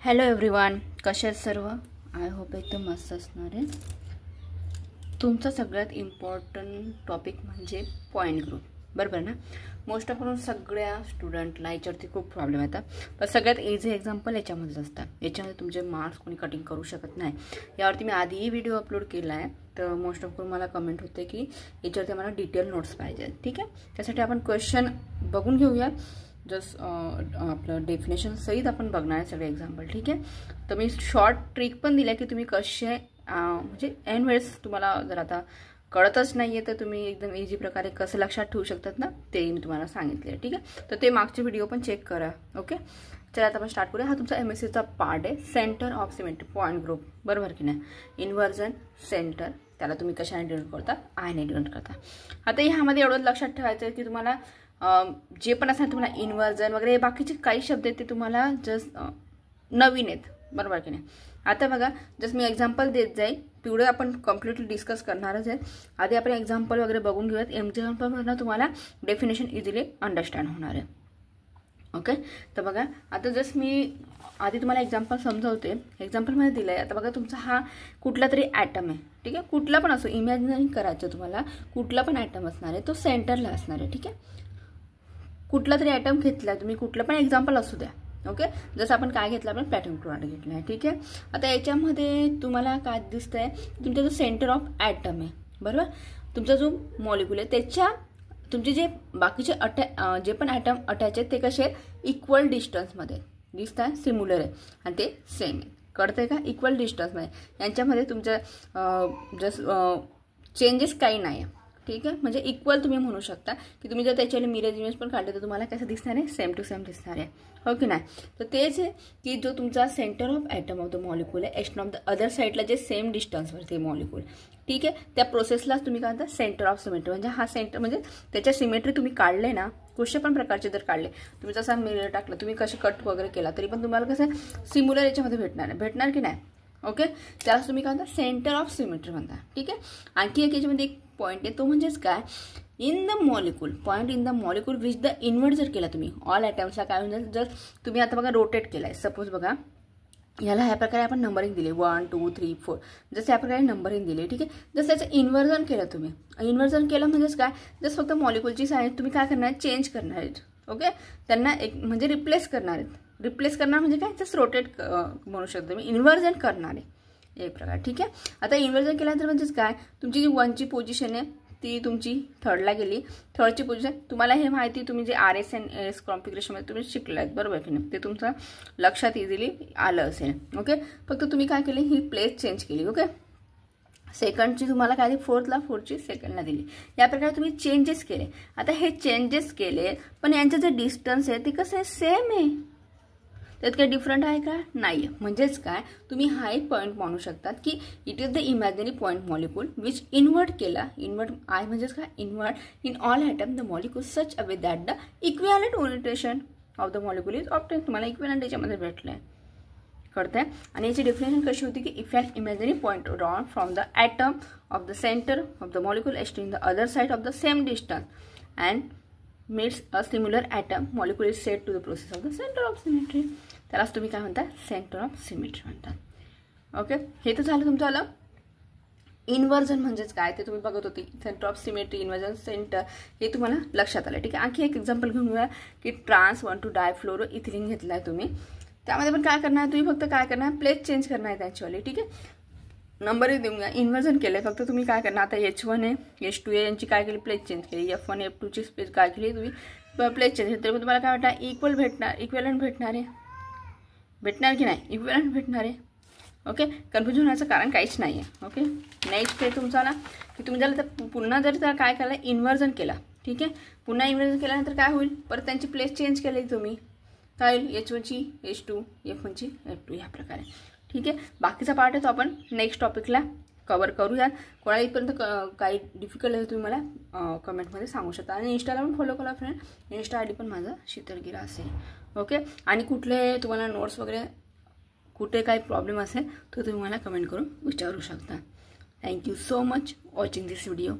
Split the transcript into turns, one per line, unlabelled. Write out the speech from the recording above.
Hello everyone, कसे आहेत सर्व? आय होप एकदम मस्त असणार आहे. तुमचा सगळ्यात इम्पॉर्टंट टॉपिक म्हणजे पॉईंट ग्रुप, बरोबर ना? मोस्ट ऑफ सगळ्या स्टुडंटला याच्यावरती खूप प्रॉब्लेम येतात. पण सगळ्यात इझी एक्झाम्पल याच्यामध्येच असतात. याच्यामध्ये तुमचे मार्क्स कोणी कटिंग करू शकत नाही. यावरती मी आधीही व्हिडिओ अपलोड केला आहे. तर मोस्ट ऑफ मला कमेंट होते की याच्यावरती मला डिटेल नोट्स पाहिजे. ठीक आहे, त्यासाठी आपण क्वेश्चन बघून घेऊया. जस्ट आपलं डेफिनेशन सहित आपण बघणार आहे सगळे एक्झाम्पल. ठीक आहे, तर मी शॉर्ट ट्रिक पण दिल्या की तुम्ही कसे म्हणजे एन वेळेस तुम्हाला जर आता कळतच नाही आहे तर तुम्ही एकदम इझी प्रकारे कसं लक्षात ठेवू शकतात ना, ते मी तुम्हाला सांगितले. ठीक आहे, तर ते मागचे व्हिडिओ पण चेक करा. ओके, चला आता आपण स्टार्ट करूया. हा तुमचा MSCचा पार्ट आहे, centre of symmetry point group, बरोबर की नाही? इन्व्हर्जन सेंटर, त्याला तुम्ही कशाने डिनोट करता? आयने डिनोट करता. आता ह्यामध्ये एवढं लक्षात ठेवायचं आहे की तुम्हाला जे पण असणार तुम्हाला इन्व्हर्जन वगैरे बाकीचे काही शब्द आहेत ते तुम्हाला जस्ट नवीन आहेत, बरोबर की नाही? आता बघा, जस्ट मी एक्झाम्पल देत जाईल. पुढे आपण कम्प्लिटली डिस्कस करणारच आहे. आधी आपण एक्झाम्पल वगैरे बघून घेऊयात. एक्झाम्पलमधून तुम्हाला डेफिनेशन इझिली अंडरस्टँड होणार आहे. ओके, तर बघा आता जस्ट मी आधी तुम्हाला एक्झाम्पल समजवते. एक्झाम्पलमध्ये दिलं आहे. आता बघा, तुमचा हा कुठला तरी ॲटम आहे. ठीक आहे, कुठला पण असो, इमॅजिन करायचं तुम्हाला कुठला पण ॲटम असणार आहे, तो सेंटरला असणार आहे. ठीक आहे, कुठला तरी ॲटम घेतला तुम्ही, कुठलं पण एक्झाम्पल असू द्या. ओके, जसं आपण काय घेतलं, आपण प्लॅटिनम क्लोराईड घेतला आहे. ठीक आहे, आता याच्यामध्ये तुम्हाला काय दिसतंय, तुमचा जो सेंटर ऑफ ॲटम आहे, बरोबर, तुमचा जो मॉलिक्यूल आहे त्याच्या तुमचे जे बाकीचे जे पण ॲटम अटॅच आहेत ते कसे आहेत, इक्वल डिस्टन्समध्ये दिसत आहे, सिम्युलर आहे आणि ते सेम आहे. कळतंय का? इक्वल डिस्टन्समध्ये यांच्यामध्ये तुमचं जस्ट चेंजेस काही नाही आहे. ठीक आहे, म्हणजे इक्वल तुम्ही म्हणू शकता की तुम्ही जर त्याच्याने मिरर इमेज पण काढले तर तुम्हाला कसं दिसणार आहे, सेम टू सेम दिसणार आहे. हो की नाही? तर तेच आहे की जो तुमचा centre of atom of the molecule आहे, एस्टन ऑफ द अदर साईडला जे सेम डिस्टन्सवर ते मॉलिक्यूल. ठीक आहे, त्या प्रोसेसलाच तुम्ही काय म्हणता, सेंटर ऑफ सिमेट्री. म्हणजे हा सेंटर म्हणजे त्याच्या सिमेट्री तुम्ही काढले ना, कुठचे पण प्रकारचे जर काढले, तुम्ही जसा मिरर टाकलं, तुम्ही कसे कट वगैरे केला तरी पण तुम्हाला कसं सिम्युलर याच्यामध्ये भेटणार की नाही? ओके, त्यालाच तुम्ही काय म्हणता, सेंटर ऑफ सिमेट्री म्हणता. ठीक आहे, आणखी एक याच्यामध्ये एक पॉईंट आहे, तो म्हणजेच काय, in the molecule, point in the molecule which the invert जर केला तुम्ही ऑल ॲटम्सला, काय म्हणजे जर तुम्ही आता बघा रोटेट केलाय, सपोज बघा याला ह्या प्रकारे आपण नंबरिंग दिले 1 2 3 4, जसं या प्रकारे नंबरिंग दिले. ठीक आहे, जसं त्याचं इन्व्हर्जन केलं तुम्ही, इन्व्हर्जन केलं म्हणजेच काय, जसं फक्त मॉलिक्यूलची साईज तुम्ही काय करणार, चेंज करणार आहेत. ओके, त्यांना एक म्हणजे रिप्लेस करणार आहेत. रिप्लेस करणार म्हणजे काय, जस्ट रोटेट म्हणू शकतो तुम्ही, इन्व्हर्जन करणार आहे एक प्रकार. ठीक आहे, आता इन्व्हर्जन केल्यानंतर म्हणजेच काय, तुमची जी 1ची पोझिशन आहे ती तुमची 3rdला गेली. 3rdची पोझिशन तुम्हाला हे माहिती, तुम्ही जे RS and AS कॉन्फिगरेशनमध्ये तुम्ही शिकले आहेत, बरोबर की नाही? ते तुमचं लक्षात इझिली आलं असेल. ओके, फक्त तुम्ही काय केली, ही प्लेस चेंज केली. ओके, सेकंडची तुम्हाला काय दिली, 4ची सेकंडला दिली. या प्रकारे तुम्ही चेंजेस केले. आता हे चेंजेस केले, पण यांचं जे डिस्टन्स आहे ते कसं आहे, सेम आहे. त्यात काही डिफरंट आहे का? नाही. म्हणजेच काय, तुम्ही हा एक पॉईंट मानू शकतात की it is the imaginary point molecule which invert केला. इन्व्हर्ट आय म्हणजेच काय, invert in all atom the molecule such a way that the equivalent orientation of the molecule is obtain. तुम्हाला इक्विव्हॅलंट याच्यामध्ये भेटलं आहे, कळतंय? आणि याची डेफिनेशन कशी होती की if an imaginary point drawn from the atom of the centre of the molecule existing the other side of the same distance and meets a similar atom molecule is said to the process of the center of symmetry. त्यालाच तुम्ही काय म्हणता, centre of symmetry म्हणतात. Okay, हे तर झालं तुमचं आलं. इन्व्हर्जन म्हणजेच काय ते तुम्ही बघत होती, centre of symmetry, inversion, centre, हे तुम्हाला लक्षात आलं. ठीक आहे, आणखी एक एक्झाम्पल घेऊन घेऊया की ट्रान्स 1,2-डायफ्लोरो इथिलीन घेतलाय तुम्ही. त्यामध्ये पण काय करणार, तुम्ही फक्त काय करणार, प्लेस चेंज करणार आहे त्याच्यावाली. ठीक आहे, नंबरही देऊन घ्या. इन्व्हर्जन केलं आहे, फक्त तुम्ही काय करणार, आता H1 आहे, H2 आहे, यांची काय केली, प्लेस चेंज केली. F1 F2ची स्पेस काय केली तुम्ही, प्लेस चेंज केली. तरी तुम्हाला काय वाटतं, इक्वल भेटणार, इक्विव्हॅलंट भेटणार आहे, भेटणार की नाही, इक्विव्हॅलंट भेटणार आहे. ओके, कन्फ्युजन होण्याचं कारण काहीच नाही आहे. ओके, नेक्स्ट आहे तुमचा ना की तुम्ही जर पुन्हा जर त्या काय केलं, इन्व्हर्जन केला. ठीक आहे, पुन्हा इन्व्हर्जन केल्यानंतर काय होईल, परत त्यांची प्लेस चेंज केली तुम्ही, काय होईल, H1ची H2, F1ची F2, ह्या प्रकारे. ठीक आहे, बाकीचा पार्ट आहे तो आपण नेक्स्ट टॉपिकला कवर करूयात. कोणाला इथपर्यंत काही डिफिकल्ट आहे तुम्ही मला कमेंटमध्ये सांगू शकता. आणि इंस्टाला पण फॉलो करा फ्रेंड, इंस्टा ID पण माझा शीतलगिरा असेल. ओके, आणि कुठले तुम्हाला नोट्स वगैरे कुठे काही प्रॉब्लेम असेल तर तुम्ही मला कमेंट करून विचारू शकता. थँक्यू सो मच वॉचिंग दिस व्हिडिओ.